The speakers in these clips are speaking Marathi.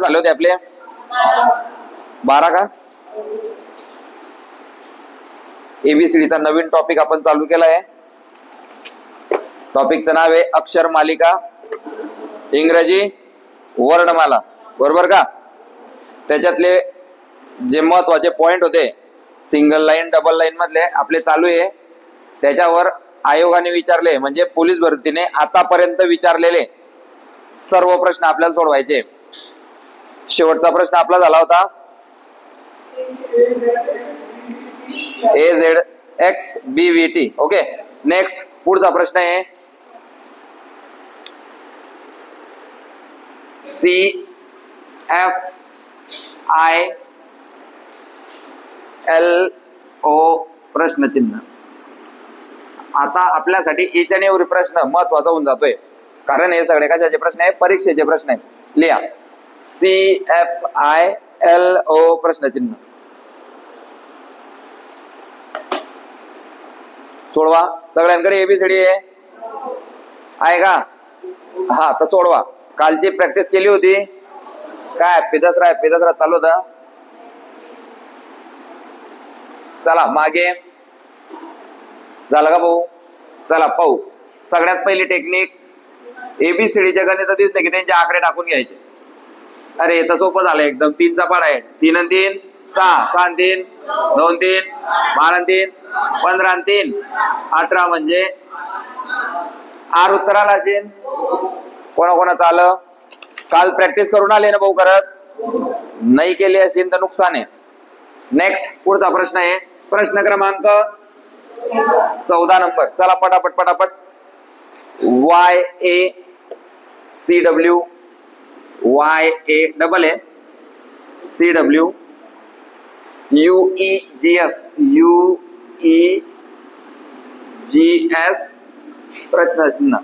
झाले होते आपले 12 का? एबीसीडीचा नवीन टॉपिक आपण चालू केला आहे. टॉपिकचं नाव आहे अक्षर मालिका इंग्रजी वर्णमाला. बरोबर का? त्याच्यातले जे महत्वाचे पॉइंट होते सिंगल लाईन डबल लाईन मधले आपले चालू आहे. त्याच्यावर आयोगाने विचारले म्हणजे पोलीस भरतीने आतापर्यंत विचारलेले सर्व प्रश्न आपल्याला सोडवायचे. शेवटचा प्रश्न आपला झाला होता AZXBVT. ओके, नेक्स्ट पुढचा प्रश्न आहे CFILO प्रश्नचिन्ह. आता आपल्यासाठी इच आणि एव्हरी प्रश्न महत्वाचा होऊन जातोय, कारण हे सगळे कशाचे प्रश्न आहे? परीक्षेचे प्रश्न आहे. लिहा CFILO प्रश्नचिन्ह. सोडवा. सगळ्यांकडे एबीसीडी आहे का? हा, तर सोडवा. कालची प्रॅक्टिस केली होती काय? पिदसरा चालू होता. चला मागे झालं का भाऊ? चला पाहू. सगळ्यात पहिली टेक्निक, एबीसीडीचे गणित दिसले की त्यांचे आकडे टाकून घ्यायचे. अरे हे तर सोपं झालं एकदम. 3 चा पाढा आहे. 3 आणि 3 6, 6 आणि 3 2 3 12 आणि 3 15 आणि 3 18 म्हणजे आर उत्तराला असेल. कोणाकोणाचं आलं? काल प्रॅक्टिस करून आले ना भाऊ? खरंच नाही केली असेल तर नुकसान आहे. नेक्स्ट पुढचा प्रश्न आहे प्रश्न क्रमांक 14 नंबर. चला पटापट. YACW YACW UEGS प्रश्नचिन्ह.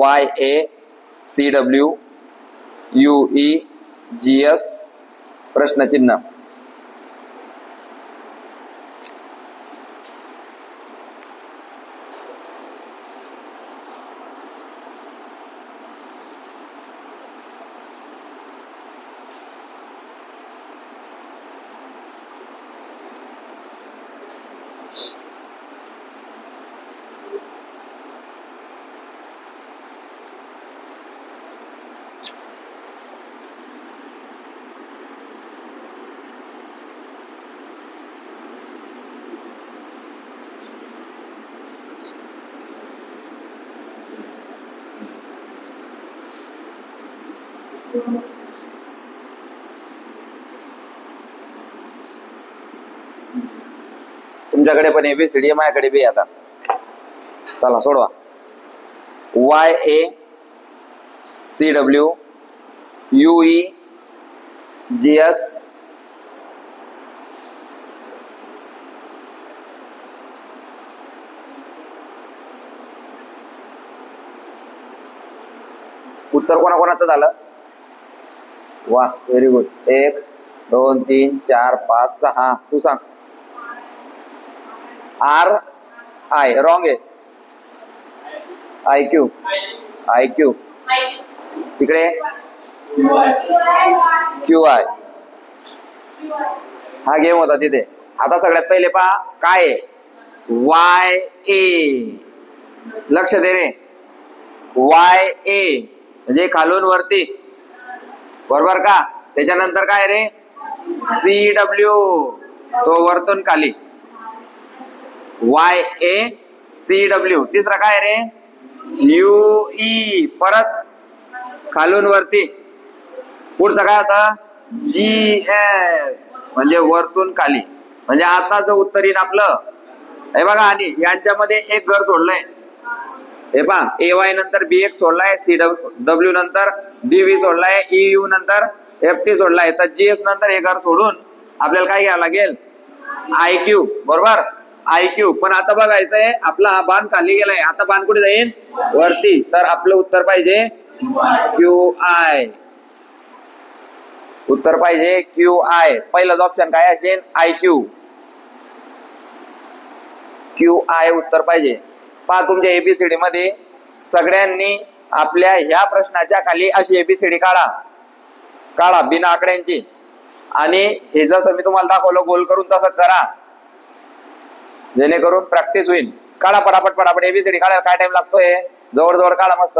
YACW UEGS प्रश्नचिन्ह. तुमच्याकडे पण एबीसीडी, माझ्याकडे बी. आता चला सोडवा. YACW UEGS उत्तर कोणाकोणाचं झालं? वा, व्हेरी गुड. 1 2 3 4 5 6. तू सांग. RI रॉंग आहे. IQ तिकडे QI. हा गेम होता तिथे. आता सगळ्यात पहिले पहा काय आहे? YA. लक्ष दे रे. YA म्हणजे खालून वरती. बरोबर का? त्याच्यानंतर काय रे? CW तो वरतून खाली. YACW. तिसरा काय रे? UE परत खालून वरती. पुढचा काय होता? GS म्हणजे वरतून खाली. म्हणजे आता जो उत्तर येईल आपलं हे बघा. आणि यांच्यामध्ये एक घर सोडलंय. हे पहा, AY नंतर BX सोडलाय, CW नंतर DV सोडलाय, EU नंतर FT सोडलाय. तर GS नंतर हे घर सोडून आपल्याला काय घ्यावं लागेल? IQ. बरोबर, IQ. पण आता बघायचंय आपला हा बाण खाली गेलाय. आता बाण कुठे जाईल? वरती. तर आपलं उत्तर पाहिजे QI. उत्तर पाहिजे QI. पहिलाच ऑप्शन काय असेल? IQ. QI उत्तर पाहिजे. पहा तुमच्या एबीसीडी मध्ये सगळ्यांनी आपल्या ह्या प्रश्नाच्या खाली अशी एबीसीडी काढा बिना आकड्यांची, आणि हे जसं मी तुम्हाला दाखवलं गोल करून तसं करा, जेणेकरून प्रॅक्टिस होईल. काढा पटापट एबीसीडी काढायला काय टाइम लागतोय, जवळ काढा मस्त.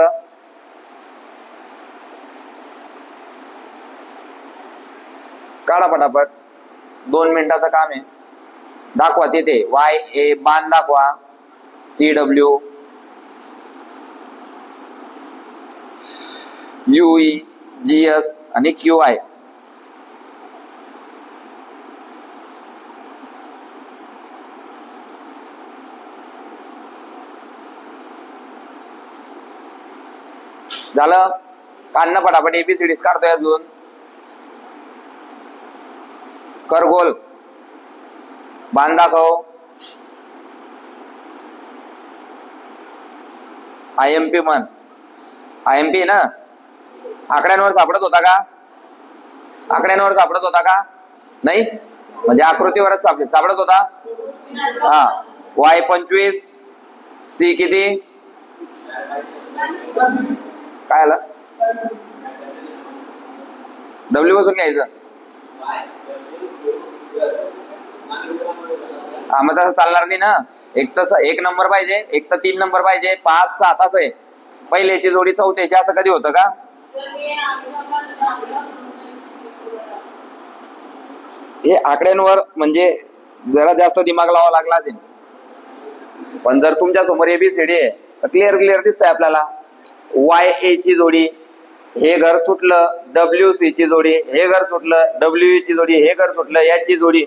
काढा पटापट, 2 मिनिटाचं काम आहे. दाखवा तिथे YA बाण दाखवा, CW UE GS आणि QI. झालं काढणं पटापट, एबीसीडीज काढतोय अजून. कर गोल, बाण दाखव. IMP म्हण, IMP ना. आकड्यांवर सापडत होता का? नाही, म्हणजे आकृतीवरच सापडत होता. हा, Y 25, C किती, काय आलं, W बसून घ्यायचं. हा, मग तसं चालणार नाही ना. एक नंबर पाहिजे, एक तर 3 नंबर पाहिजे, 5 7 असं आहे. पहिल्याची जोडी चौथ्याची असं कधी होतं का? हे आकड्यांवर म्हणजे जरा जास्त दिमाग लावावा लागला असेल, पण जर तुमच्या समोर एबीसीडी आहे तर क्लिअर दिसतंय आपल्याला. YA ची जोडी हे घर सुटलं, WC ची जोडी हे घर सुटलं, WE ची जोडी हे घर सुटलं, याची जोडी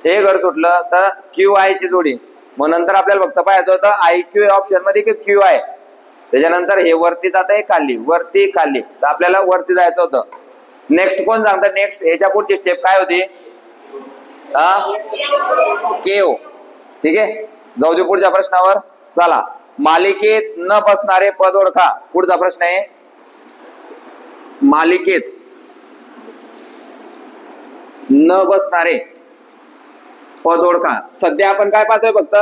हे घर सुटलं, तर QI ची जोडी. मग नंतर आपल्याला फक्त पाहायचं होतं IQ ऑप्शन मध्ये की QI. त्याच्यानंतर हे वरती जात आहे खाली, वरती खाली, तर आपल्याला वरती जायचं होतं. नेक्स्ट कोण सांगतं? नेक्स्ट ह्याच्या पुढची स्टेप काय होती? KO. ठीक आहे, जाऊ दे पुढच्या प्रश्नावर. चला, मालिकेत न बसणारे पद ओळखा. पुढचा प्रश्न आहे, मालिकेत न बसणारे पद ओळखा. सध्या आपण काय पाहतोय? फक्त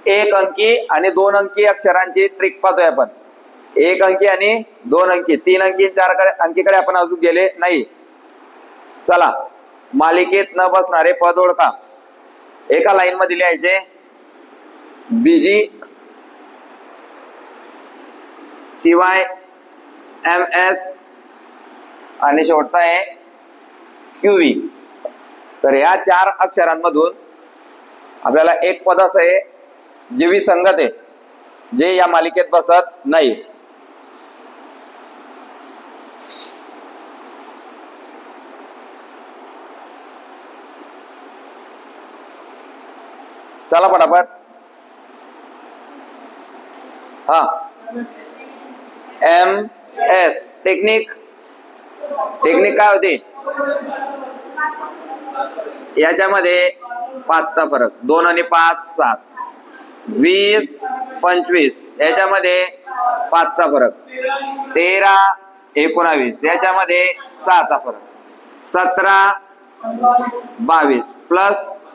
1 अंकी आणि 2 अंकी अक्षरांची ट्रिक पाहतोय आपण. 1 अंकी आणि 2 अंकी, 3 अंकी 4 अंकीकडे आपण अजून गेले नाही. चला, मालिकेत न बसणारे पद ओळखा. एका लाईन मध्ये लिहायचे BG CY MS आणि शेवटचा आहे QV. तर या 4 अक्षरांमधून आपल्याला एक पद असं आहे जे विसंगत आहे, जे या मालिकेत बसत नाही. चला पटापट. हा, MS टेक्निक काय होती? याच्यामध्ये 5चा फरक, 2 आणि 5 7, 20 25 याच्यामध्ये 5चा फरक, 13 19 याच्यामध्ये 6चा फरक, 17 22 प्लस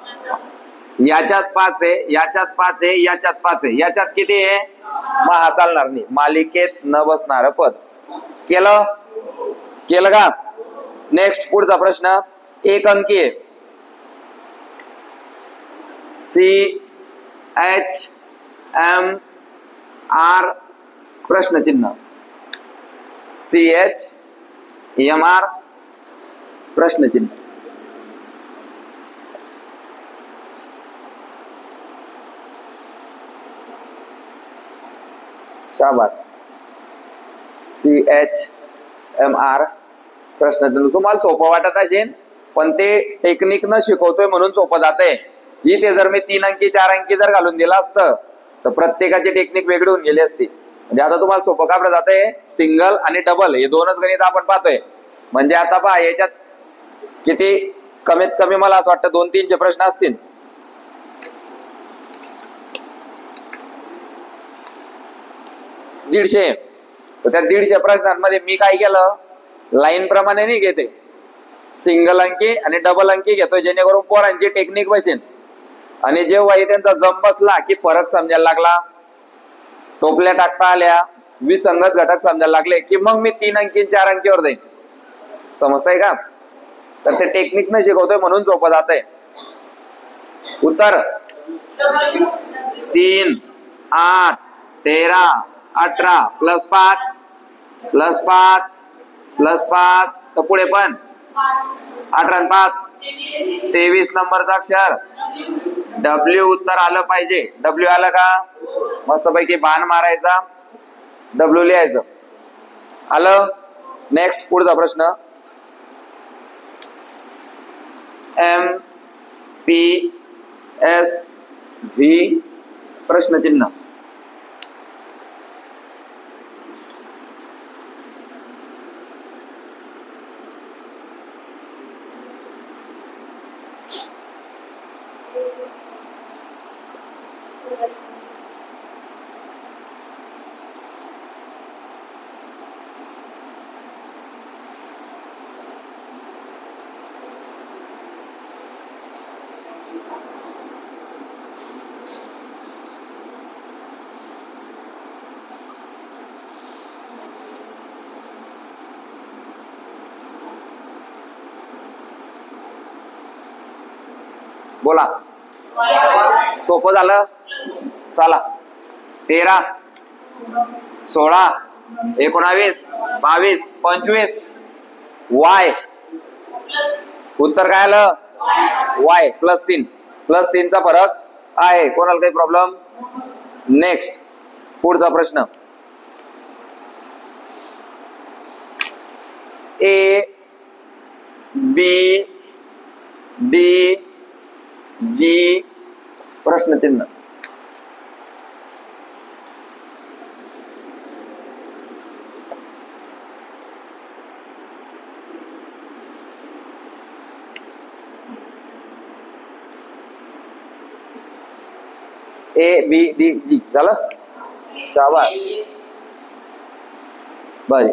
याच्यात 5 आहे, याच्यात 5 आहे, याच्यात 5 आहे, याच्यात किती आहे? मग हा चालणार नाही. मालिकेत न बसणार पद. केलं का? नेक्स्ट पुढचा प्रश्न 1 अंकी आहे. CHMR प्रश्नचिन्ह, CHMR प्रश्नचिन्ह. शाबास. CHMR प्रश्नचिन्ह. तुम्हाला सोपं वाटत असेल, पण ते टेक्निक न शिकवतोय म्हणून सोपं जातंय. इथे जर मी 3 अंकी 4 अंकी जर घालून दिला असतं तर प्रत्येकाची टेक्निक वेगळी होऊन गेली असती. म्हणजे आता तुम्हाला सोपं का बरं जातंय? सिंगल आणि डबल हे 2च गणित आपण पाहतोय. म्हणजे आता पहा, याच्यात किती कमीत कमी मला असं वाटतं 200-300 प्रश्न असतील. दीडशे. तर त्या 150 प्रश्नांमध्ये मी काय केलं? लाईन प्रमाणे नाही घेते, सिंगल अंकी आणि डबल अंकी घेतोय, जेणेकरून पोरांची टेक्निक बसेल. आणि जेव्हा त्यांचा जम बसला की फरक समजायला लागला, टोपल्या टाकता आल्या, विसंगत घटक समजायला लागले की मग मी 3 अंकी 4 अंकीवर जाईन. समजतंय का? तर ते टेक्निक न शिकवतोय म्हणून सोपं जात आहे. उत्तर 3, 8, 13, 18 प्लस 5 प्लस 5 प्लस 5 तर पुढे पण 18 आणि 5 23 नंबरचा अक्षर डब्ल्यू उत्तर आलं पाहिजे. डब्ल्यू आलं का? मस्तपैकी बाण मारायचा, डब्ल्यू लिहायचं. आलं? नेक्स्ट पुढचा प्रश्न. MPSV प्रश्नचिन्ह. बोला. सोपं झालं. चला. 13, 16, 19, 22, 25 वाय. उत्तर काय आलं? Y plus 3. प्लस 3 चा फरक आहे. कोणाला काही प्रॉब्लेम? नेक्स्ट पुढचा प्रश्न. ए बी डी जी प्रश्नचिन्ह. ए बी डी जी झालं. शाबास. बरी.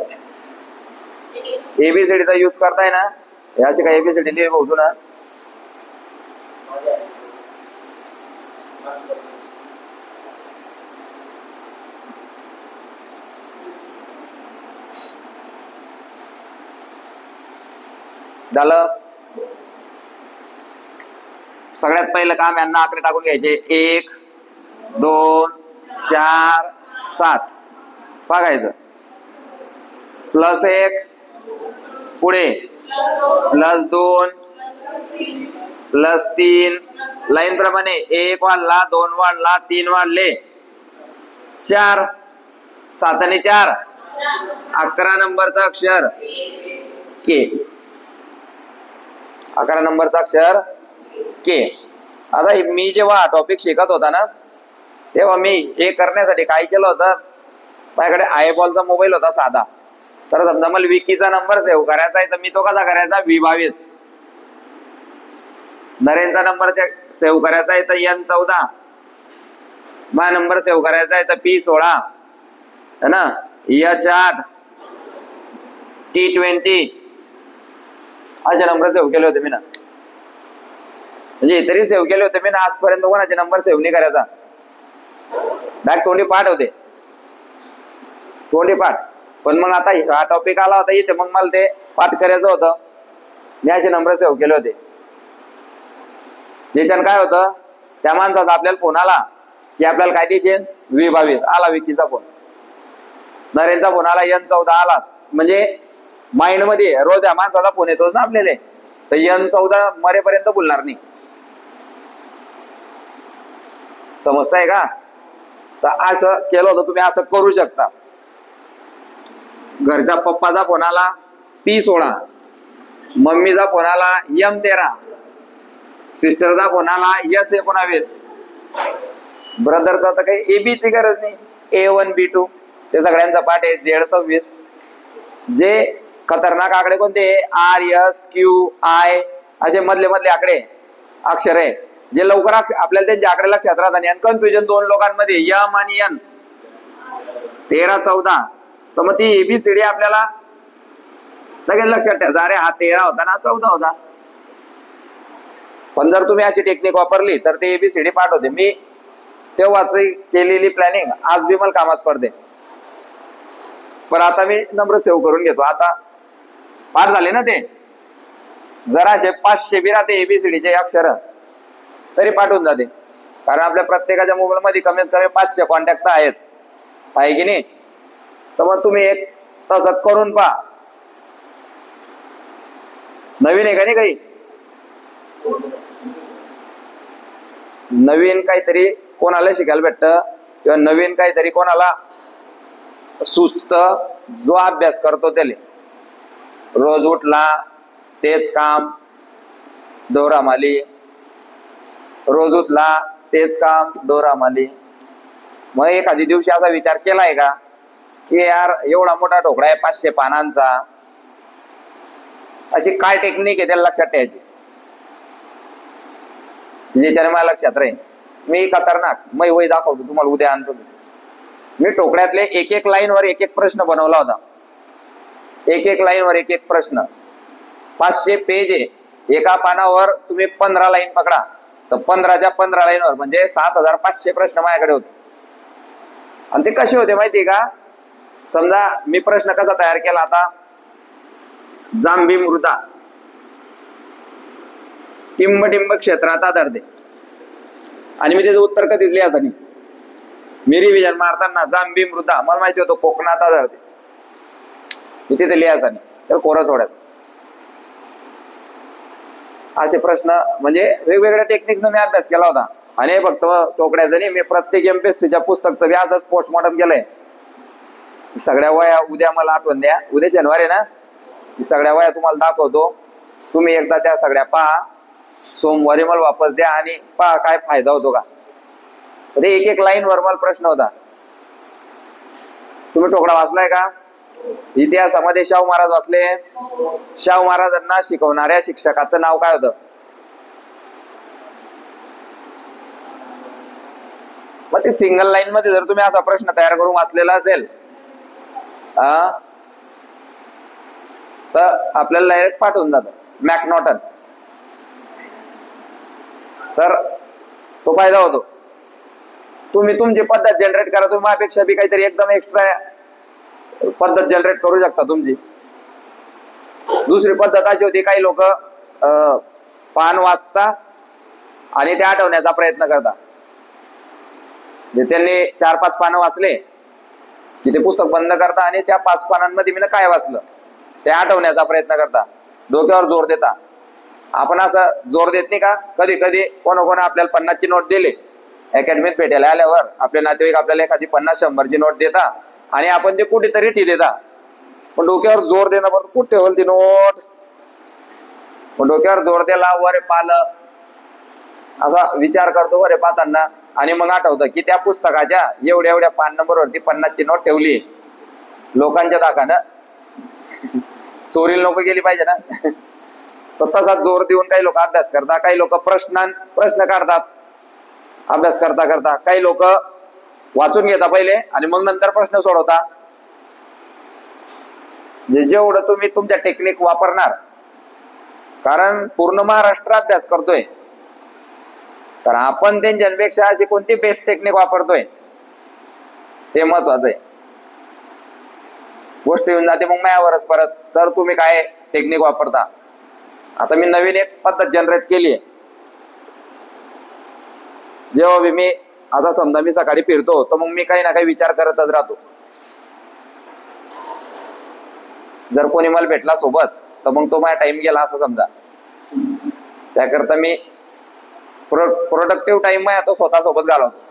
एबीसीडीचा यूज करताय ना? याचे काय एबीसीडी लिहि बघू ना. झालं. सगळ्यात पहिलं काम यांना आकडे टाकून घ्यायचे. 1 2 4 7 बघायचं. प्लस 1 पुढे प्लस 2 प्लस 3 लाईन प्रमाणे 1 वाढला 2 वाढला 3 वाढले 4 7 आणि 4 11 नंबरचा अक्षर के. 11 नंबरचा अक्षर के. आता मी जेव्हा टॉपिक शिकत होता ना तेव्हा मी हे करण्यासाठी काय केलं होतं. माझ्याकडे आयबॉलचा मोबाईल होता साधा. तर समजा मला विकीचा नंबर सेव्ह करायचा आहे तर मी तो कसा करायचा? V22. नरेनचा नंबर सेव्ह करायचा आहे तर N14. माझा नंबर सेव्ह करायचा आहे तर P16 है ना, H8 T20 असे नंबर सेव्ह केले होते मी ना. म्हणजे तरी सेव्ह केले होते मी ना. आजपर्यंत कोणाचे नंबर सेव्ह नाही करायचा. डायरेक्ट तोंडी पाठ होते. तोंडी पाठ. पण मग आता हा टॉपिक आला होता इथे मग मला ते पाठ करायचं होतं. मी असे नंबर सेव्ह केले होते. ज्याच्यानं काय होतं त्या माणसाचा आपल्याला फोन आला की आपल्याला काय दिसेल? V22 आला विकीचा फोन. नरेनचा फोन आला N14 आला. म्हणजे माइंड मध्ये रोज या माणसाला फोन येतोच ना आपल्याला. तर N14 मरेपर्यंत बोलणार नाही. समजताय का? तर असं केलं होतं. तुम्ही असं करू शकता. घरच्या पप्पाचा फोन आला P16, मम्मीचा फोन आला M13, सिस्टरचा फोन आला S19, ब्रदरचा तर काही एबीची गरज नाही. A1 B2 ते सगळ्यांचा पाठ आहे. Z26. जे खतरनाक आकडे कोणते? RSQI असे मधले मधले आकडे अक्षर आहे जे लवकर आपल्याला त्यांचे आकडे लक्षात राहतात. आणि कन्फ्युजन 2 लोकांमध्ये M आणि N. 13 14 तर मग ती एबीसीडी आपल्याला लगेच लक्षात ठेवायचं. अरे हा 13 होता ना 14 होता. पण जर तुम्ही अशी टेक्निक वापरली तर ते एबीसीडी पाठ होते. मी तेव्हाच केलेली प्लॅनिंग आज बी मला कामात पडते. पण आता मी नंबर सेव्ह करून घेतो. आता पाठ झाले ना ते, जराशे 500 बी राहते एबीसीडीचे अक्षर तरी पाठवून जाते. कारण आपल्या प्रत्येकाच्या मोबाईल मध्ये कमीत कमी 500 कॉन्टॅक्ट आहेच, आहे की नाही. तर मग तुम्ही एक तसं करून पहा. नवीन आहे का नाही काही, नवीन काहीतरी कोणाला शिकायला भेटतं किंवा नवीन काहीतरी कोणाला सुचत, जो अभ्यास करतो त्याले. रोज उठला तेच काम डोरामाली, रोज उठला तेच काम डोरामाली. मग एखादी दिवशी असा विचार केलाय का की यार एवढा मोठा ढोकळा आहे 500 पानांचा, अशी काय टेक्निक आहे त्याला लक्षात ठेवायची ज्याच्याने मला लक्षात राहील. मी खतरनाक मी वही दाखवतो तुम्हाला, उद्या आणतो. मी टोकड्यातले एक एक लाईन वर एक एक प्रश्न बनवला होता. एक एक लाईन वर एक एक प्रश्न. 500 पेज आहे, एका पानावर तुम्ही 15 लाईन पकडा, तर 15च्या 15 लाईन वर म्हणजे 7500 प्रश्न माझ्याकडे होते. आणि ते कसे होते माहितीये का, समजा मी प्रश्न कसा तयार केला, आता जांभी मृदा टिंब क्षेत्रात आढळते, आणि मी त्याचं उत्तर कधीच लिहायचं नाही. मी रिव्हिजन मारताना जांभी मृदा मला माहिती होतं कोकणात आढळते, मी तिथे लिहायचं नाही, तर कोरं सोडायचं. असे प्रश्न म्हणजे वेगवेगळ्या टेक्निक्सनं मी अभ्यास केला होता. आणि फक्त टोकड्याचं नाही, मी प्रत्येक एमपीएससीच्या पुस्तकचं बी असंच पोस्टमॉर्टम केलंय. सगळ्या वया उद्या मला आठवण द्या, उद्या शनिवार आहे ना, सगळ्या वया तुम्हाला दाखवतो. तुम्ही एकदा त्या सगळ्या पहा, सोमवारी मला वापस द्या आणि पहा काय फायदा होतो का. म्हणजे एक एक लाईन वर मला प्रश्न होता. तुम्ही टोकडा वाचलाय का? इतिहासामध्ये शाहू महाराज वाचले. शाहू महाराजांना शिकवणाऱ्या शिक्षकाचं नाव काय होतं? मग ते सिंगल लाईन मध्ये जर तुम्ही असा प्रश्न तयार करून वाचलेला असेल तर आपल्याला डायरेक्ट पाठवून जातं मॅकनॉटन. तर तो फायदा होतो. तुम्ही तुमची पद्धत जनरेट करा. तुम्ही माझ्यापेक्षा बी काहीतरी एकदम एक्स्ट्रा पद्धत जनरेट करू शकता तुमची. दुसरी पद्धत अशी होती, काही लोक पान वाचता आणि ते आठवण्याचा प्रयत्न करता. त्यांनी 4-5 पानं वाचले की ते पुस्तक बंद करता आणि त्या 5 पानांमध्ये मी काय वाचलं ते आठवण्याचा प्रयत्न करता, डोक्यावर जोर देता. आपण असं जोर देत नाही का? कधी कधी कोण आपल्याला 50ची नोट दिली, अकॅडमीत भेटायला आल्यावर आपले नातेवाईक आपल्याला एखादी 50-100ची नोट देता आणि आपण ते कुठेतरी ठी देता, पण डोक्यावर जोर देणं पण कुठे ठेवल ती नोट. पण डोक्यावर जोर दिला, वरे पालं असा विचार करतो वरे पाहताना, आणि मग आठवतं की त्या पुस्तकाच्या एवढ्या एवढ्या पान नंबरवरती 50ची नोट ठेवली लोकांच्या दाखानं. चोरीला नको गेली पाहिजे ना. तर तसा जोर देऊन काही लोक अभ्यास करतात, काही लोक प्रश्न काढतात अभ्यास करता करता, काही लोक वाचून घेता पहिले आणि मग नंतर प्रश्न सोडवता. जेवढं तुम्ही तुमच्या टेक्निक वापरणार, कारण पूर्ण महाराष्ट्र अभ्यास करतोय, तर आपण त्यांच्यापेक्षा अशी कोणती बेस्ट टेक्निक वापरतोय ते महत्वाचं आहे. गोष्ट येऊन जाते मग माझ्यावरच परत, सर तुम्ही काय टेक्निक वापरता. आता मी नवीन एक पद्धत जनरेट केली आहे. जेव्हा मी आता समजा मी सकाळी फिरतो, तर मग मी काही ना काही विचार करतच राहतो. जर कोणी मला भेटला सोबत तर मग तो माझा टाइम गेला असं समजा. त्याकरता मी प्रोडक्टिव्ह टाइम तो स्वतःसोबत घालवतो.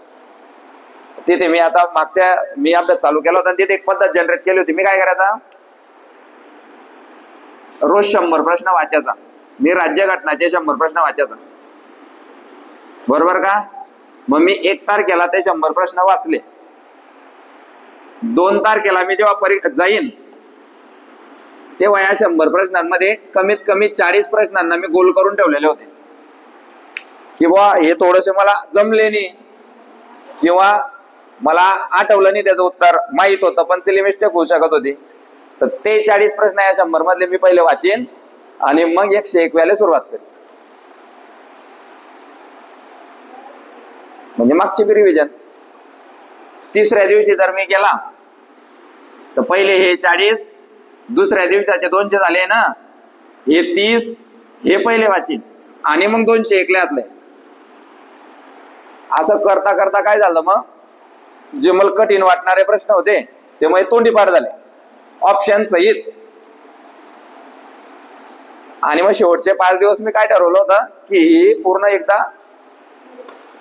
तिथे मी आता मी अभ्यास चालू केला होता, तिथे एक पद्धत जनरेट केली होती. मी काय करायचा, रोज 100 प्रश्न वाचायचा. मी राज्यघटनाचे 100 प्रश्न वाचायचा, बरोबर का. मग मी 1 तारखेला ते 100 प्रश्न वाचले. 2 तारखेला मी जेव्हा जाईन तेव्हा या 100 प्रश्नांमध्ये कमीत कमी 40 प्रश्नांना मी गोल करून ठेवलेले होते, किंवा हे थोडेसे मला जमले नाही किंवा मला आठवलं नाही, त्याचं उत्तर माहित होतं पण सिली मिस्टेक होऊ शकत होती. तर ते 40 प्रश्न या 100 मधले मी पहिले वाचेन आणि मग 101 वेळेला सुरुवात करेन. म्हणजे मागची बी रिव्हिजन. तिसऱ्या दिवशी जर मी गेला तर पहिले हे 40, दुसऱ्या दिवसाचे 200 झाले ना, हे 30, हे पहिले वाचीन आणि मग 200 एकल्यातले. असं करता करता काय झालं, मग जे मला कठीण वाटणारे प्रश्न होते ते मग तोंडीपाठ झाले ऑप्शन सहित. आणि मग शेवटचे 5 दिवस मी काय ठरवलं होतं की पूर्ण एकदा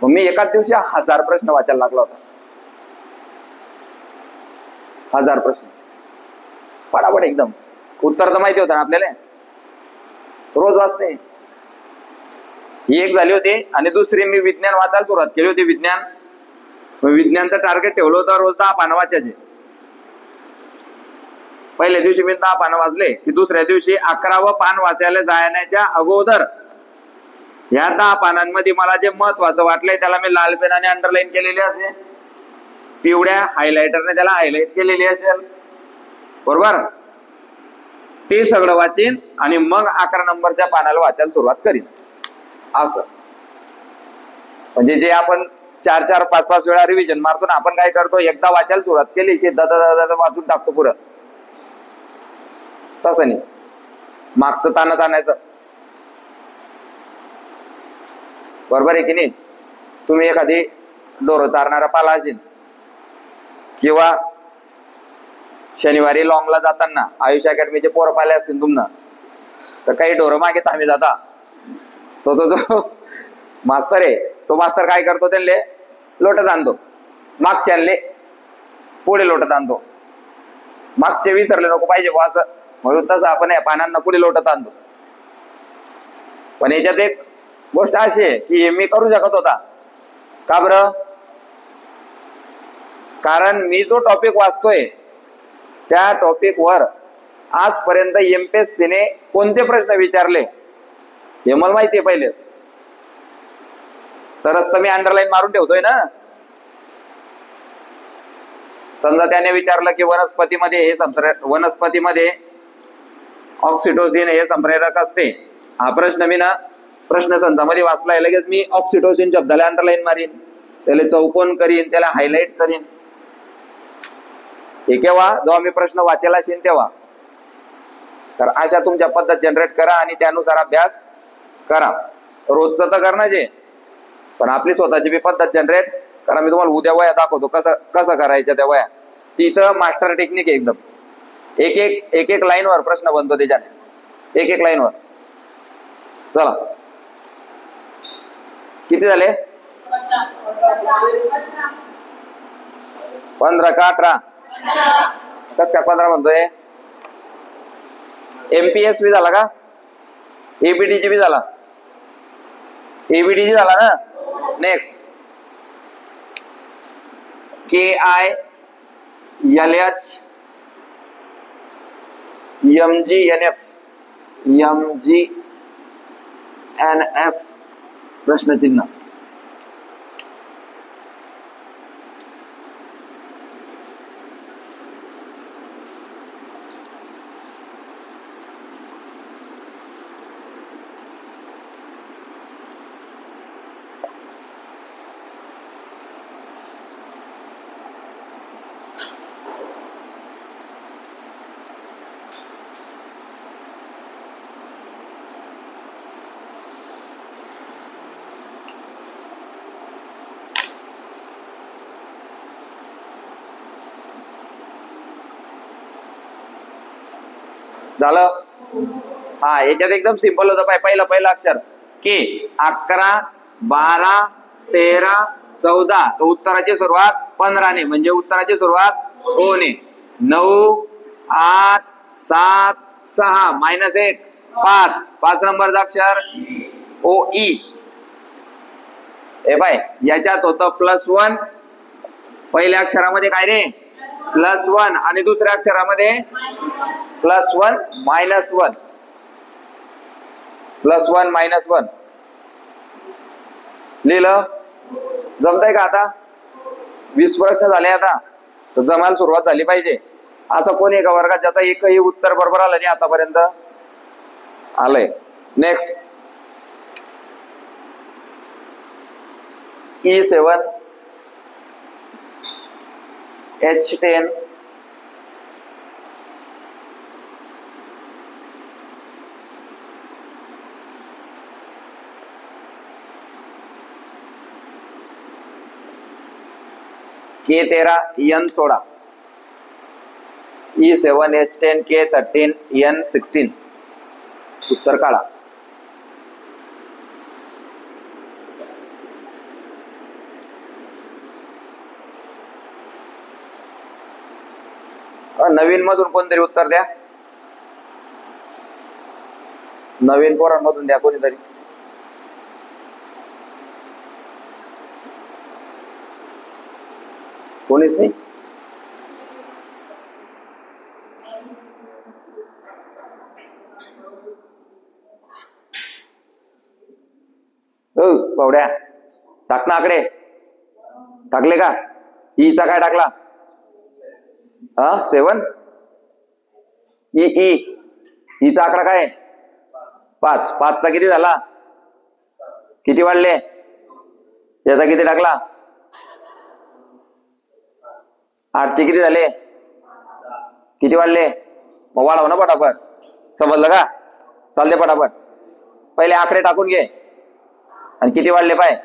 मी एकाच दिवशी 1000 प्रश्न वाचायला लागला होता. 1000 प्रश्न पटापट एकदम. उत्तर तर माहिती होतं ना आपल्याला, रोज वाचते. ही एक झाली होती. आणि दुसरी मी विज्ञान वाचायला सुरुवात केली होती. विज्ञानचं टार्गेट ठेवलं होतं रोज 10 पानं वाचायचे. पहिल्या दिवशी मी 10 पानं वाचले की दुसऱ्या दिवशी 11वं पान वाचायला जाण्याच्या अगोदर या 10 पानांमध्ये मला जे महत्वाचं वाटलंय त्याला मी लाल पेनाने अंडरलाईन केलेले असेल, पिवळ्या हायलायटरने त्याला हायलाइट केलेली असेल, बरोबर. ते सगळं वाचीन आणि मग 11 नंबरच्या पानाला वाचायला सुरुवात करीन. असं म्हणजे जे आपण 4-4, 5-5 वेळा रिव्हिजन मारतो ना, आपण काय करतो, एकदा वाचायला सुरुवात केली की दादा वाचून टाकतो पुरं. तसं नाही, मागचं ताणत आणायचं, बरोबर आहे की नाही. तुम्ही एखादी ढोरं चारणारा पाला असेल किंवा शनिवारी लॉंगला जाताना आयुष अकॅडमीचे पोरं पाले असतील तुम्हाला, तर काही ढोरं मागे थांबी जाता. तो जो मास्तर आहे तो मास्तर काय करतो, त्यांना लोटत आणतो, मागच्याले पुढे लोटत आणतो. मागचे विसरले नको पाहिजे असं, म्हणून तसं आपण या पानांना पुढे लोटत आणतो. पण याच्यात एक गोष्ट अशी आहे की मी करू शकत होता. का बरं? कारण मी जो टॉपिक वाचतोय त्या टॉपिक वर आजपर्यंत एमपीएससीने कोणते प्रश्न विचारले हे मला माहिती आहे पहिलेच, तरच तर मी अंडरलाईन मारून ठेवतोय ना. समजा त्याने विचारलं की वनस्पतीमध्ये ऑक्सिटोसिन हे संप्रेरक असते. हा प्रश्न मी ना प्रश्न संचामध्ये वाचलाय, लगेच मी ऑक्सिटोसिन शब्दाला अंडरलाईन मारीन, त्याला चौकोन करीन, त्याला हायलाइट करीन. हे केव्हा, जेव्हा मी प्रश्न वाचायला असेल तेव्हा. तर अशा तुमच्या पद्धत जनरेट करा आणि त्यानुसार अभ्यास करा. रोजचं तर करणं जे, पण आपली स्वतःची बी पद्धत जनरेट करा. मी तुम्हाला उद्या वया दाखवतो कसं करायच्या त्या वया. तिथं मास्टर टेक्निक आहे एकदम. एक लाईनवर प्रश्न बनतो त्याच्याने, एक लाईनवर. चला, किती झाले? 15 का 18? कस काय 15 म्हणतोय? एमपीएस बी झाला का? एबीडीजी बी झाला? एबीडीजी झाला ना. नेक्स्ट KILH MGNF प्रश्नचिन्ह. झालं? हा, याच्यात एकदम सिंपल होतं. पहिलं अक्षर के. 11, 12, 13, 14. तर उत्तराची सुरुवात 15 ने, म्हणजे उत्तराची सुरुवात ओ ने. 9, 8, 7, 6 -1 5. 5 नंबरचं अक्षर ओ ई. हे पाय, याच्यात होतं +1. पहिल्या अक्षरामध्ये काय रे? +1. आणि दुसऱ्या अक्षरामध्ये +1 -1. +1 -1 लिहिलं. जमतंय का आता? 20 प्रश्न झाले आता, तर जमायला सुरुवात झाली पाहिजे. असं कोणी एका वर्गात ज्याचा एकही उत्तर बरोबर आलं नाही आतापर्यंत? आलंय. Next E7 H10 K13 N16 E7H10 K13 N16 उत्तर काढा. नवीन मधून कोणतरी उत्तर द्या. नवीन पोरांमधून द्या कोणीतरी. कोणीच नाही. पावड्या टाक ना आकडे. टाकले का? ईचा काय टाकला? 7 ईचा आकडा काय? 5. 5चा किती झाला? किती वाढले? याचा किती टाकला? 8चे किती झाले? किती वाढले? मग वाढव ना पटापट. समजलं का? चालते पटापट. पहिले आकडे टाकून घे आणि किती वाढले पाय.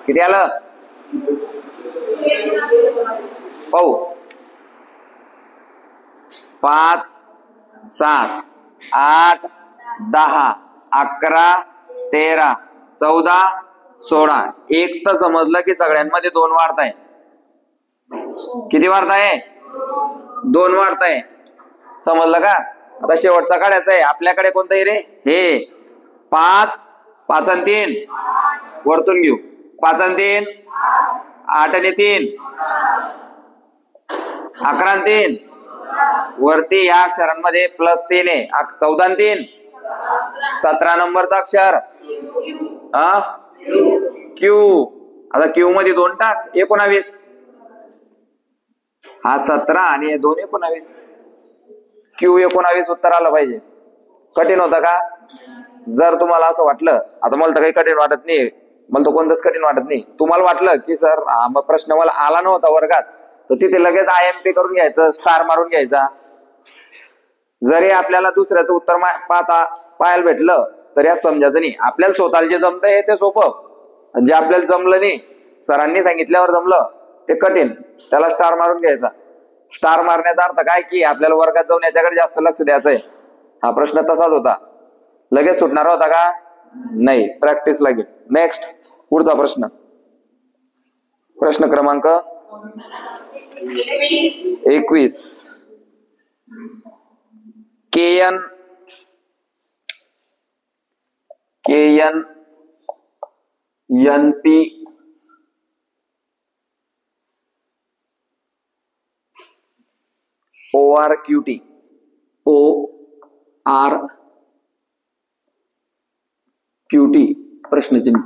किती आलं? पाहू. 5 7 8 10 11 13 14 16. एक तर समजलं की सगळ्यांमध्ये 2 वाढताय. किती वाढताय? 2 वाढताय. समजलं का? आता शेवटचा काढायचा आहे. आपल्याकडे कोणतं रे? हे 5 5 आणि 3 वरतून घेऊ. 5 आणि 3 8 आणि 3 11 आणि 3 वरती या अक्षरांमध्ये +3 आहे. 14 आणि 3 17 नंबरचा अक्षर क्यू. आता क्यू मध्ये 2 टाक. 19. हा 17 आणि हे 2 19. क्यू 19 उत्तर आलं पाहिजे. कठीण होतं का? जर तुम्हाला असं वाटलं, आता मला तर काही कठीण वाटत नाही, मला तर कोणतंच कठीण वाटत नाही. तुम्हाला वाटलं की सर हा प्रश्न मला आला नव्हता वर्गात, तर तिथे लगेच IMP करून घ्यायचं, स्टार मारून घ्यायचा. जरी आपल्याला दुसऱ्याचं उत्तर पाहायला भेटलं तर या समजायचं नाही. आपल्याला स्वतःला जे जमतंय ते सोपं, जे आपल्याला जमलं नाही, सरांनी सांगितल्यावर जमलं ते कठीण, त्याला स्टार मारून घ्यायचा. स्टार मारण्याचा अर्थ काय की आपल्याला वर्गात जाऊन याच्याकडे जास्त लक्ष द्यायचंय. हा प्रश्न तसाच होता. लगेच सुटणार होता का? नाही, प्रॅक्टिस लागेल. नेक्स्ट, पुढचा प्रश्न. प्रश्न क्रमांक 21. KN NP ORQT प्रश्नचिन्ह.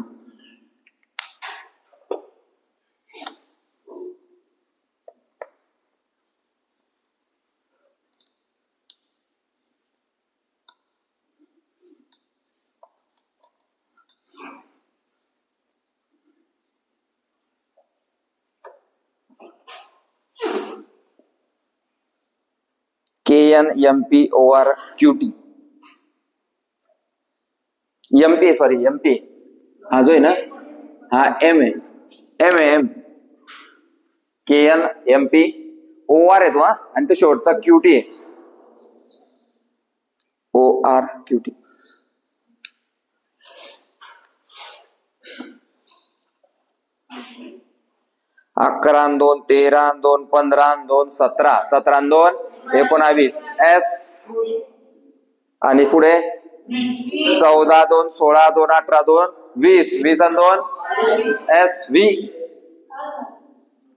KN MP ORQT. MP हा जो आहे ना, हा M आहे. M KN MP OR आहे तो, आणि तो शेवटचा QT आहे. ORQT. अकरा 2 13 2 15 2 17 17 2 19 S आणि पुढे 14 2 16 2 18 2 20 20 आणि 2 SV.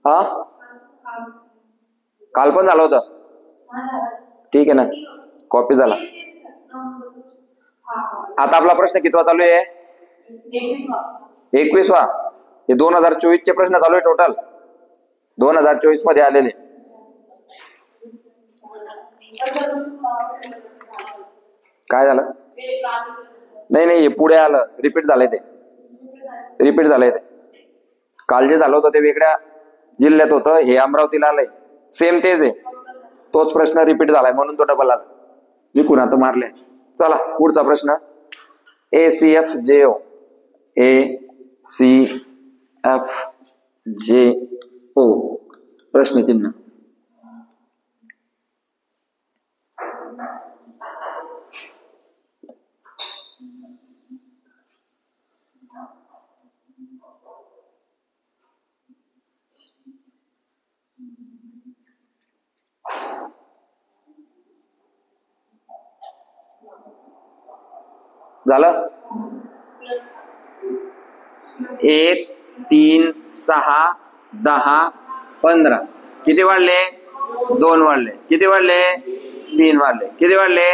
हा काल पण झालं होतं. ठीक आहे ना, कॉपी झाला. आता आपला प्रश्न कितवा चालू आहे? 21वा. हे 2024 चे प्रश्न चालू आहे टोटल. 2024 मध्ये आलेले. काय झालं? नाही, हे पुढे आलं. रिपीट झालंय ते. काल जे झालं होतं ते वेगळ्या जिल्ह्यात होतं, हे अमरावतीला आलंय. सेम तेच आहे. तोच प्रश्न रिपीट झालाय म्हणून तो डबल आला. लिखून आता मारले. चला पुढचा प्रश्न. ACFJO ACFJO प्रश्नचिन्ह. झालं. 1 3 6 10 15 किती वाढले? 2 वाढले. किती वाढले? 3 वाढले. किती वाढले?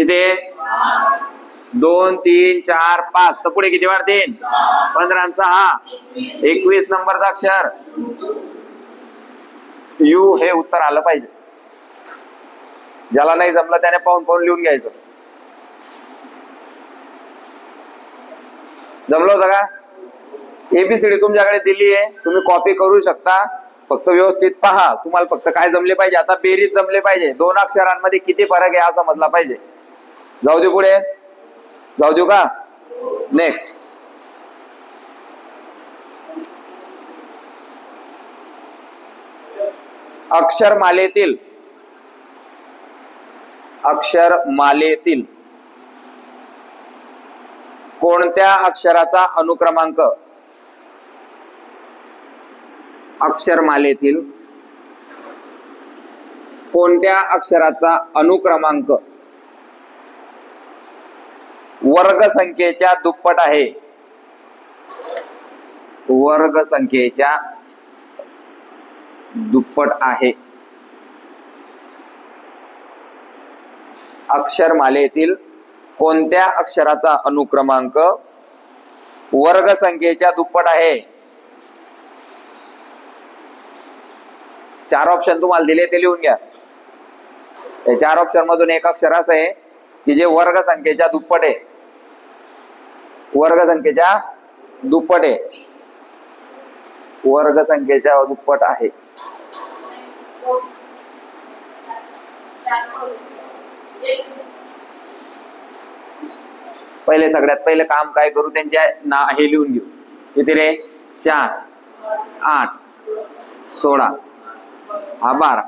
इथे 2 3 4 5 तर पुढे किती वाढतील? 15 आणि 6 21 नंबरचा अक्षर यू हे उत्तर आलं पाहिजे. ज्याला नाही जमलं त्याने पाहून पाहून लिहून घ्यायचं. जमलं होतं का? एबीसीडी तुमच्याकडे दिली आहे, तुम्ही कॉपी करू शकता. फक्त व्यवस्थित पहा. तुम्हाला फक्त काय जमले पाहिजे? आता बेरीज जमले पाहिजे. 2 अक्षरांमध्ये किती फरक आहे हा समजला पाहिजे. जाऊ दे पुढे. जाऊ देऊ का? नेक्स्ट. अक्षरमालेतील कोणत्या अक्षराचा अनुक्रमांक? अक्षरमालेतील कोणत्या अक्षराचा अनुक्रमांक वर्गसंख्येच्या दुप्पट आहे? वर्गसंख्येच्या दुप्पट आहे. अक्षरमालेतील कोणत्या अक्षराचा अनुक्रमांक वर्गसंख्येच्या दुप्पट आहे? 4 ऑप्शन तुम्हाला दिले ते लिहून घ्या. या 4 ऑप्शन मधून एक अक्षर असं आहे की जे वर्गसंख्येच्या दुप्पट आहे. वर्गसंख्येच्या दुप्पट आहे. वर्गसंख्येच्या दुप्पट आहे. पहिले सगळ्यात पहिले काम काय करू? त्यांचे हे लिहून घेऊ. किती रे? 4 8 16 हा 12.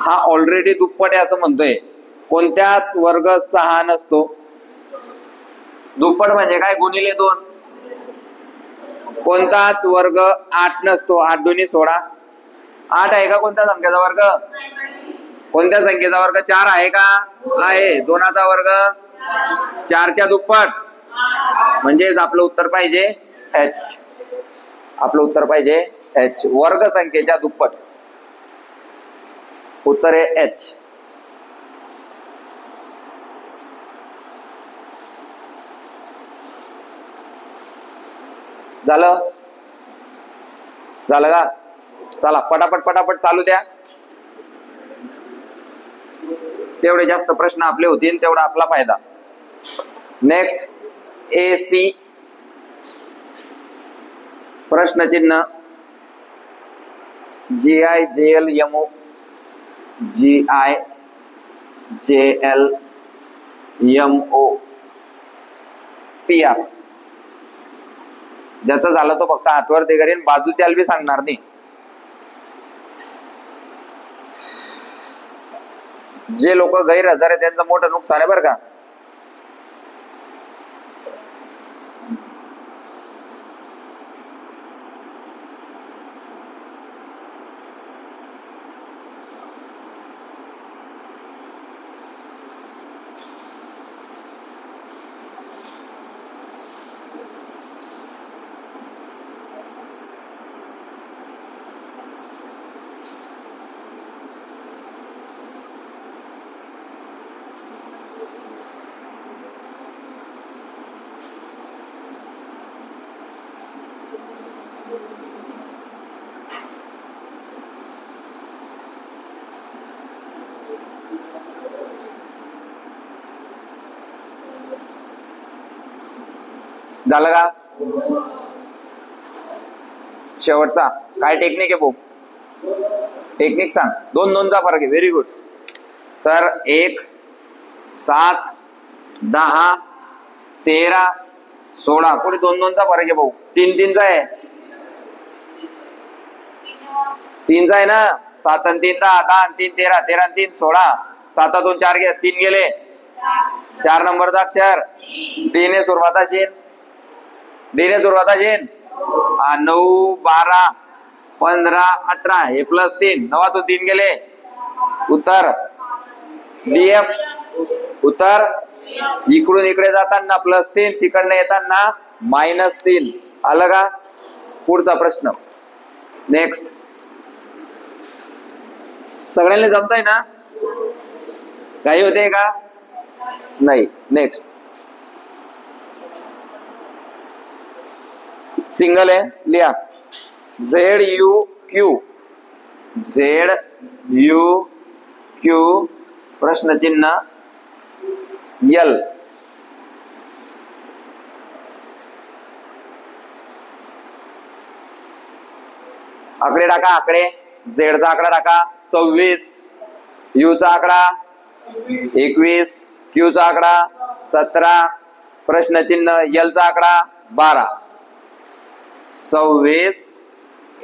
हा ऑलरेडी दुप्पट आहे असं म्हणतोय. कोणत्याच वर्ग 6 नसतो. दुप्पट म्हणजे काय? गुणिले 2. कोणताच वर्ग 8 नसतो. 8 2 16. 8 आहे का कोणत्या संख्येचा वर्ग? कोणत्या संख्येचा वर्ग? 4 आहे का? आहे. 2चा वर्ग 4च्या दुप्पट. म्हणजेच आपलं उत्तर पाहिजे H. आपलं उत्तर पाहिजे H. वर्ग संख्येच्या दुप्पट. उत्तर आहे H. झालं? झालं का? चला पटापट पटापट चालू द्या. तेवढे जास्त प्रश्न आपले होतील तेवढा आपला फायदा. नेक्स्ट. AC प्रश्नचिन्ह GIJLMO GIJLMO PR. ज्याचं झालं तो फक्त हातवरती करीन, बाजूच्याला बी सांगणार नाही. जे लोक गैरहजर आहे त्यांचं मोठं नुकसान आहे बरं का. झालं का? शेवटचा काय टेक्निक आहे भाऊ? टेक्निक सांग. 2 2चा फरक आहे. Very good. सर 1, 7, 10, 13, 16 कुठे 2-2चा फरक आहे भाऊ, 3-3चा आहे, 3चा आहे ना, 7 आणि 3 10, 10 आणि 3 13, 13 आणि 3 16, 7 2 4 गेले, 3 गेले, 4 नंबरचा अक्षर डी ने सुरुवाताची, डी ने सुरुवाताची 9 12 15 18 हे +3, 9 3 गेले, उत्तर डीएफ. उत्तर इकडून इकडे जाताना +3, तिकडनं येताना -3. आलं का? पुढचा प्रश्न. नेक्स्ट. सगळ्यांना जमतंय ना? काही होते का? नाही. नेक्स्ट. सिंगल आहे, लिहा. ZUQ, ZUQ प्रश्नचिन्ह L. आकडे टाका, आकडे. Z चा आकडा टाका 26, U चा आकडा 21, Q चा आकडा 17, प्रश्नचिन्ह L चा आकडा 12. 26,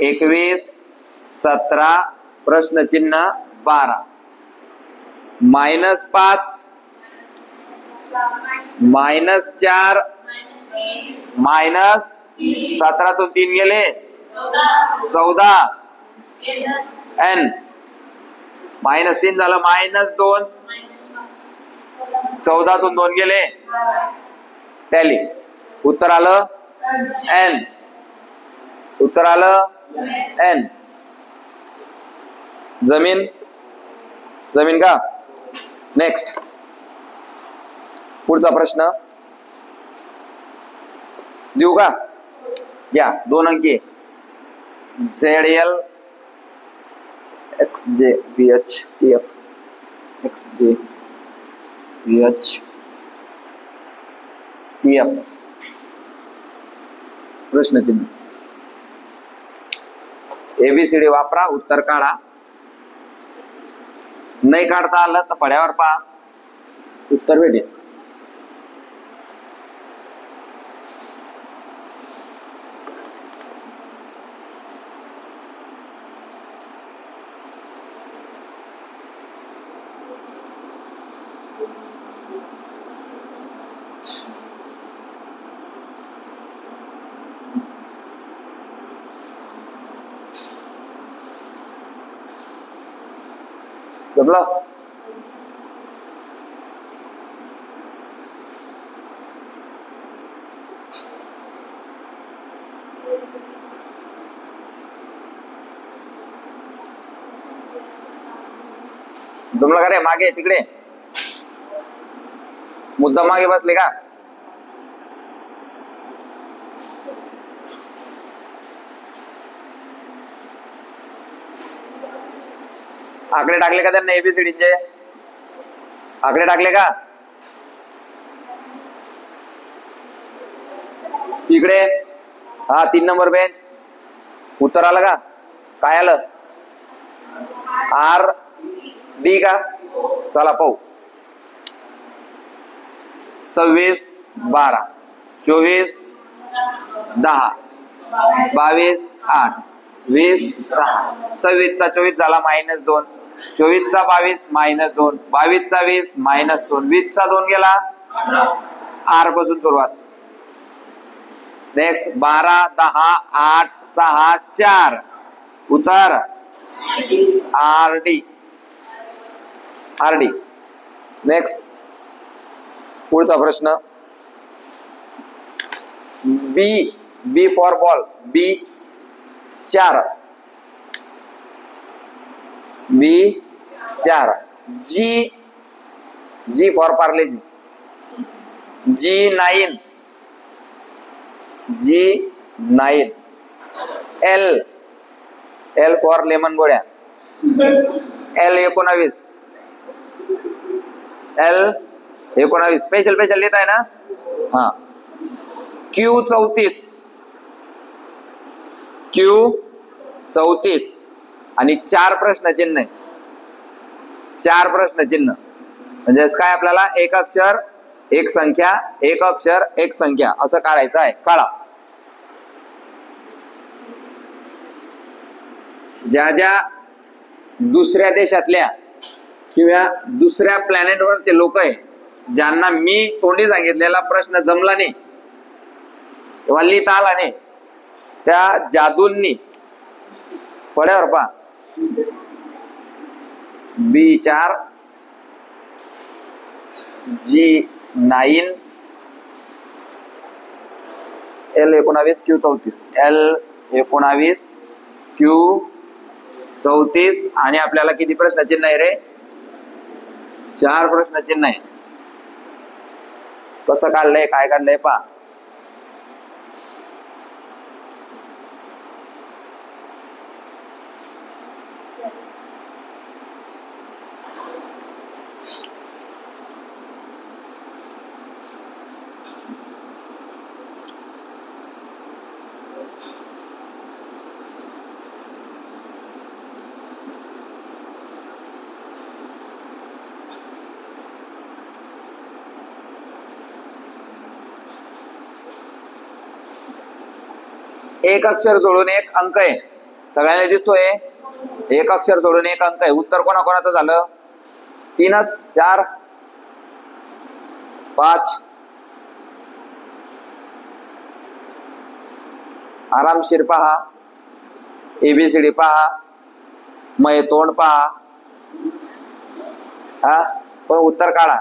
21, 17, प्रश्नचिन्ह 12. -5, -4, -17 तून 3 गेले, 14, n -3 झालं, -2, 14 तून 2 गेले, टॅली. उत्तर आलं n. उत्तर आलं n. जमीन जमीन का? नेक्स्ट. पुढचा प्रश्न देऊ का? या 2 अंकी. ZL XJ VH TF XJ VH TF प्रश्नचिन्ह. ABCD वापरा, उत्तर काढा. नाही काढता आलं तर फळ्यावर पहा, उत्तर भेटेल. जमला? जमला का रे? मागे तिकडे मुद्दा मागे बसले का? आकडे टाकले का त्यांना? ABCDचे आकडे टाकले का? इकडे हा 3 नंबर बेंच. उत्तर आलं का? काय आलं? RD का? चला पाहू. 26 12 24 10 22 8 20 6 26 चा 24 झाला -2, 24 चा 22 -2, 22 चा 20 -2, 20 चा 2 गेला, R पासून सुरुवात. नेक्स्ट 12 10 8 6 4. उत्तर RD. RD. नेक्स्ट. पुढचा प्रश्न. B for ball. B 4. B 4. G for Parle-G. G 9. G 9. L for lemon गोळ्या. L 19. L 19. स्पेशल लिहित आहे ना? हा. Q 34. Q 34 आणि 4 प्रश्नचिन्ह आहे. 4 प्रश्नचिन्ह. म्हणजेच काय आपल्याला एक अक्षर एक संख्या, एक अक्षर एक संख्या असं काढायचं आहे. काढा. ज्या ज्या दुसऱ्या देशातल्या किंवा दुसऱ्या प्लॅनेटवरचे लोक आहे ज्यांना मी तोंडी सांगितलेला प्रश्न जमला नाही किंवा लिहिता आला नाही, त्या जादूंनी पड्यावर पहा B4 G9 L19 Q34 L19 Q34 आणि आपल्याला किती प्रश्नचिन्ह आहे रे? 4 प्रश्नचिन्ह आहे. कसं काढलंय काय काढलंय पहा. एक अक्षर सोडून एक अंक आहे. सगळ्यांना दिसतोय एक अक्षर सोडून एक अंक आहे. उत्तर कोणाकोणाचं झालं? 3च. 4 5 आरामशीर पहा. ABCD पहा. मय तोंड पहा. हा पण उत्तर काढा.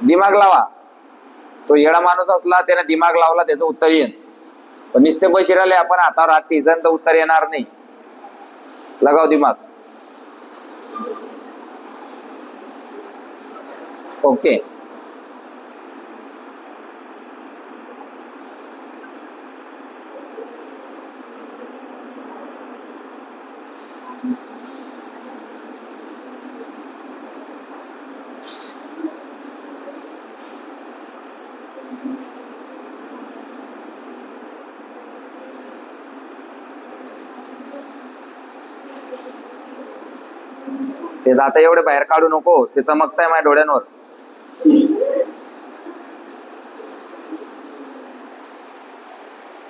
दिमाग लावा. तो येडा माणूस असला त्याने दिमाग लावला त्याचं उत्तर येईल. पण नुसते बशी राहिले आपण हातावर हात ठेचन तर उत्तर येणार नाही. लगाव दिमाग. ओके. ते आता एवढे बाहेर काढू नको, ते चमकताय माझ्या डोळ्यांवर.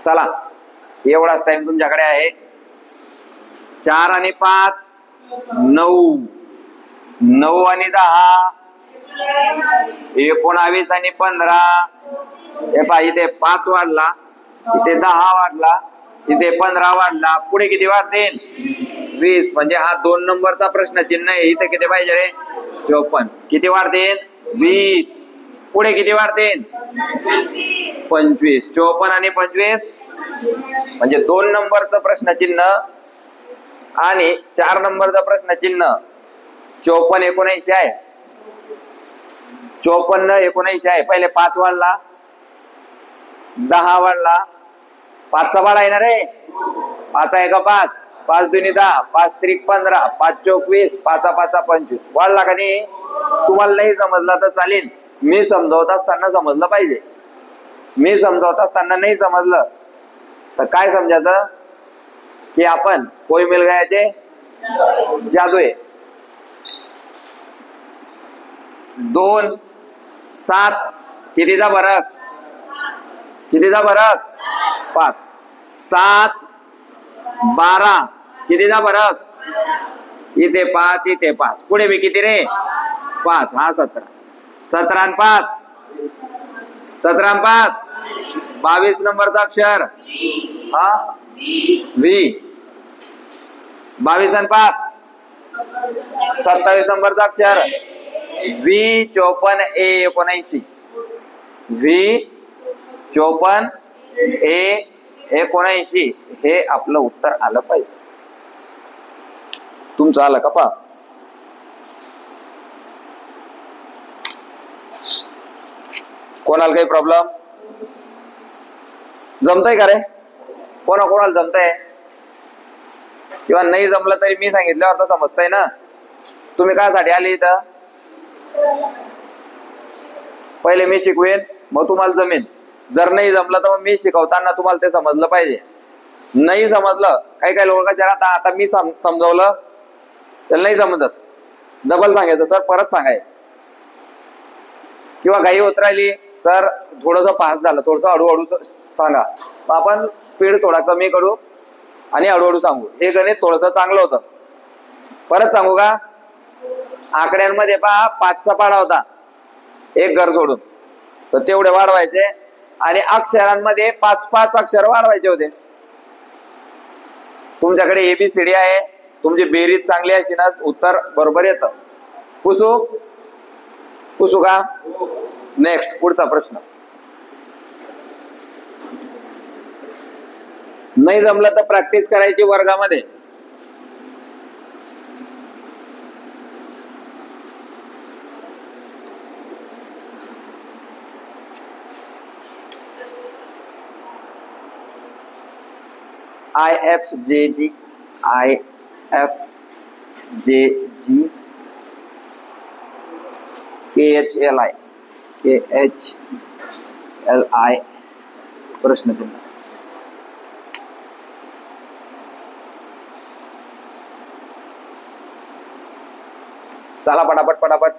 चला एवढाच टाइम तुमच्याकडे आहे. 4 आणि 5 9 9 आणि 10 19 आणि 15. हे पहा इथे 5 वाढला, इथे 10 वाढला, इथे 15 वाढला. पुढे किती वाढतील? 20. म्हणजे हा 2 नंबरचा प्रश्न चिन्ह आहे. इथे किती पाहिजे रे? 54. किती वाढतील? 20. पुढे किती वाढतील? 25. 54 आणि 25 म्हणजे 2 नंबरचं प्रश्न चिन्ह आणि 4 नंबरचं प्रश्न चिन्ह. 54 19 आहे. 54 19 आहे. पहिले 5 वाढला, 10 वाढला. 5चा वाढ आहे ना रे? 5 आहे का? 5 5 दुनी 10, 5 त्रिक 15, 5 चौक 20, 5 5 25. वाढला का नाही? तुम्हाला नाही समजला तर चालेल. मी समजावत असताना समजलं पाहिजे. मी समजावत असताना नाही समजलं तर काय समजायचं की आपण कोई मिल गयाचे जादू आहे. 2 7 कितीचा फरक? कितीचा फरक? 5. 7 12 कितीचा फरक? इथे 5 इथे 5. पुढे बी किती रे? 5. हा 17. 17 आणि 5 17 आणि 5 22 नंबरचा अक्षर हा व्ही. 22 आणि 5 27 नंबरचा अक्षर व्ही. 54 A 79 V. 54 A 79 हे आपलं उत्तर आलं पाहिजे. तुमचं आलं का? पहा कोणाला काही प्रॉब्लेम? जमतंय का रे? कोणाला जमतंय? किंवा नाही जमलं तरी मी सांगितल्यावर तर समजतंय ना. तुम्ही कायसाठी आले इथं? पहिले मी शिकवेन मग तुम्हाला जमेन. जर नाही जमलं तर मग मी शिकवताना तुम्हाला ते समजलं पाहिजे. नाही समजलं, काही काही लोक कशा राहतात, आता मी समजवलं त्याला नाही समजत, डबल सांगायचं सर परत सांगाय, किंवा घाई होत राहिली सर थोडस फास्ट झालं, थोडस हळूहळू सांगा, आपण स्पीड थोडा कमी करू आणि हळूहळू सांगू. हे गणित थोडस चांगलं होतं. परत सांगू का? आकड्यांमध्ये पहा 5चा पाडा होता एक घर सोडून, तर तेवढे वाढवायचे, आणि अक्षरांमध्ये 5-5 अक्षर वाढवायचे होते. तुमच्याकडे ABCD आहे, तुमची बेरीज चांगली अशी ना उत्तर बरोबर येतं. पुसू पुसू का? नेक्स्ट पुढचा प्रश्न. नाही जमलं तर प्रॅक्टिस करायची वर्गामध्ये. IFJG KHLI प्रश्नचिन्ह. चला पटापट पटापट.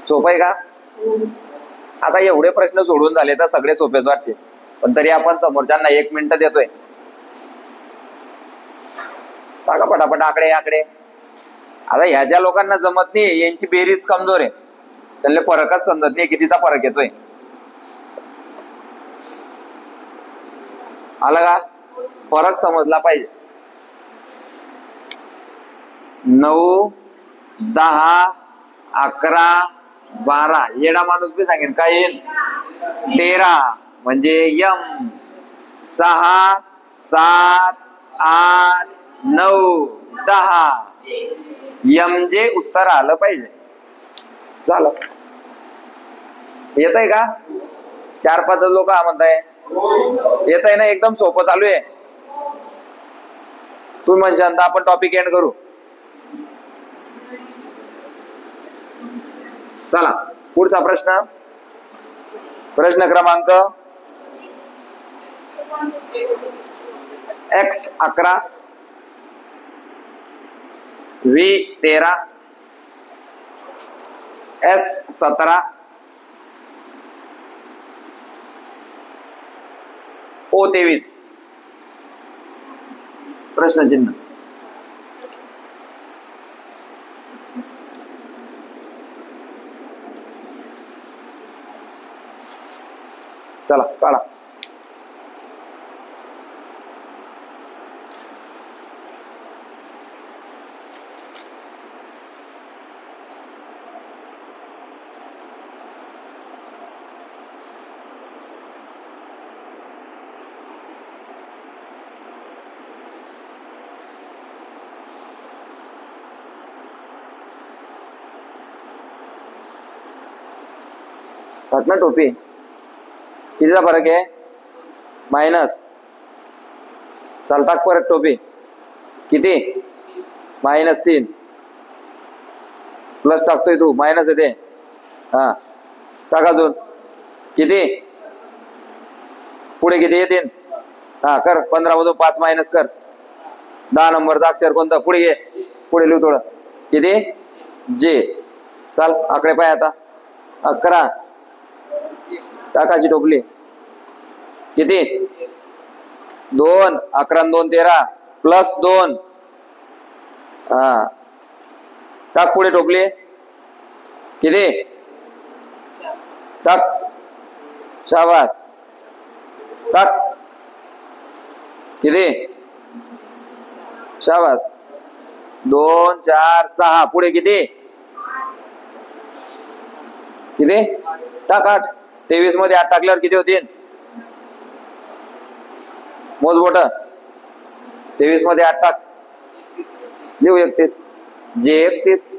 सोपं आहे का? आता एवढे प्रश्न सोडून झाले तर सगळे सोपेच वाटते, पण तरी आपण समोरच्यांना 1 मिनिट देतोय. टाका पटापट आकडे आकडे. आता ह्या ज्या लोकांना जमत नाही यांची बेरीज कमजोर आहे, त्यांना फरकच समजत नाही कितीचा फरक येतोय. आला का? फरक समजला पाहिजे. 9, 10, 11, 12 येडा माणूस बी सांगेन काय येईल. 13 म्हणजे यम. 6, 7, 8, 9, 10 यम जे उत्तर आलं पाहिजे. झालं. येत आहे का? 4-5 लोक म्हणताय येत आहे ना? एकदम सोपं चालू आहे. तुम्ही म्हणशाल तर आपण टॉपिक एंड करू. चला पुढचा प्रश्न. प्रश्न क्रमांक X 11, V 13, S 17, O 23 प्रश्नचिन्ह. चला काढा. ना टोपी कितीचा फरक आहे? मायनस. चालतात परत टोपी किती? -3. प्लस टाकतोय तू, मायनस येते. हा टाक अजून. किती पुढे किती येतील? हा कर. 15 मधून 5 मायनस कर. 10 नंबरचा अक्षर कोणतं? पुढे घे. पुढे लिहू थोडं. किती? जे. चाल आकडे पाय आता. 11 टाकाची टोपली. किती? 2. 11 आणि 2 13 प्लस 2. हा टाक पुढे टोपली. किती? टाक. शाबास. टाक. किती? शाबास. 2 4 6 पुढे किती? किती? टाक 8. 23 मध्ये 8 टाकल्यावर किती होतील? मोज बोट. 23 मध्ये 8 टाक. लिहू 31. जे 31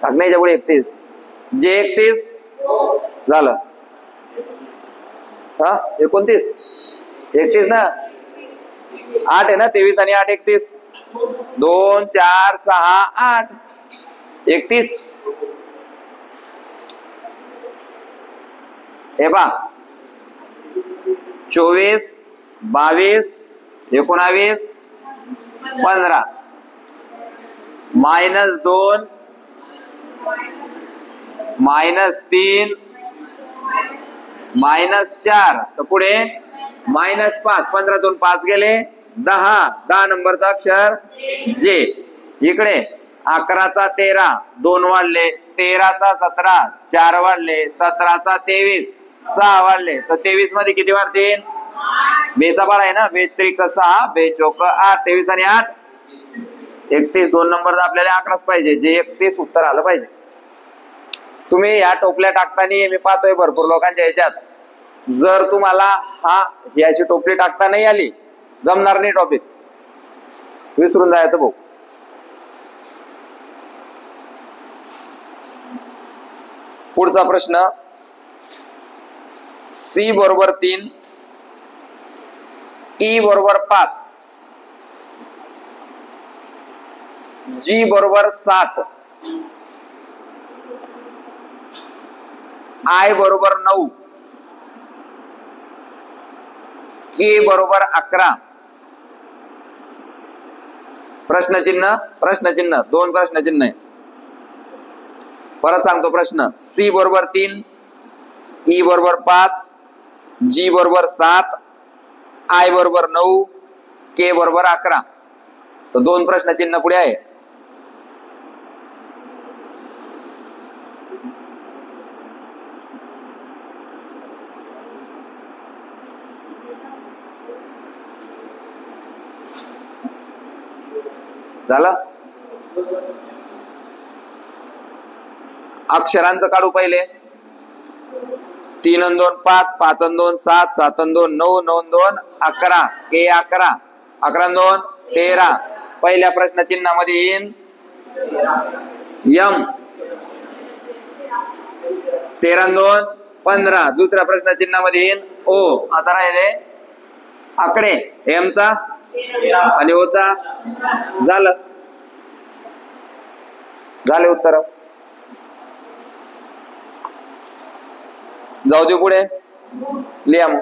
टाकण्याच्या पुढे 31. जे 31 झालं. हा 29 31 ना, 8 आहे ना, 23 आणि 8 31, 2 4 6 8 31. हे पा 24 22 19 15 -2 -3 -4 तर पुढे -5, 15 5 गेले 10 नंबरचा अक्षर जे. इकडे 11चा 13 2 वाढले, 13चा 17 4 वाढले, 17चा 23 6 वाढले, तर 23 मध्ये किती वाढतील? बेचा पाडा आहे ना, 2 त्रिक 6 2 चौक 8, 23 आणि 8 31. 2 नंबरचा आपल्याला आकडाच पाहिजे, जे 31 उत्तर आलं पाहिजे. तुम्ही या टोपल्या टाकताना मी पाहतोय भरपूर लोकांच्या ह्याच्यात, जर तुम्हाला ही अशी टोपली टाकता नाही आली, जमणार नाही टॉपिक, विसरून जायचं भाऊ. पुढचा प्रश्न, C बरोबर 3, E बरोबर 5, G बरोबर 7, I बरोबर 9, K बरोबर 11. प्रश्नचिन्ह प्रश्नचिन्ह 2 प्रश्नचिन्ह आहे. परत सांगतो प्रश्न, C बरोबर 3, E बरोबर 5, G बरोबर 7, I बरोबर 9, K बरोबर 11. तर 2 प्रश्नचिन्ह पुढे आहे. झालं? अक्षरांचं काढू पहिले. 3 आणि 2 5, 5 आणि 2 7, 7 आणि 2 9, 9 आणि 2 11, K 11, 11 आणि 2 13. पहिल्या प्रश्न चिन्हामध्ये येईन M, 13 आणि 2 15. दुसऱ्या प्रश्न चिन्हामध्ये येईन O. आता राहिले आकडे M चा आणि O चा. झालं, झाले उत्तर. जाऊ दे पुढे, लिहा मग.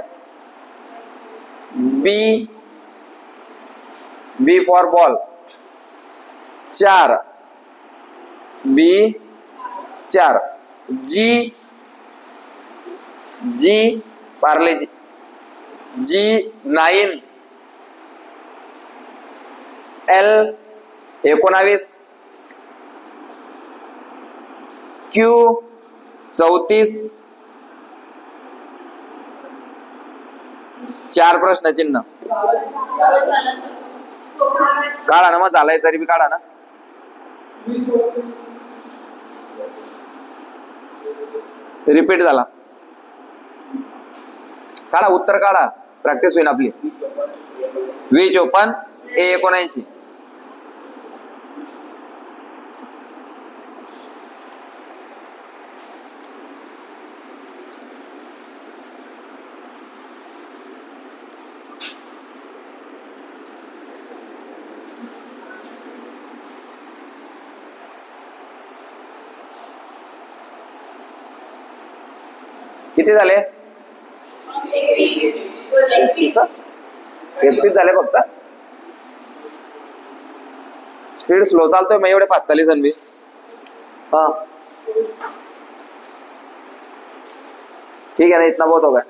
B for ball 4, B 4, G Parle G 9, L 19, Q 34. 4 प्रश्न चिन्ह काढा ना, मग झालंय तरी बी काढा ना. रिपीट झाला, काढा उत्तर काढा, प्रॅक्टिस होईल आपली. 2054 A 79. किती झाले? 31 झाले फक्त. स्पीड स्लो चालतोय मग एवढे 5 चाली जण बी. हा ठीक है ना, इतना बहुत होगा.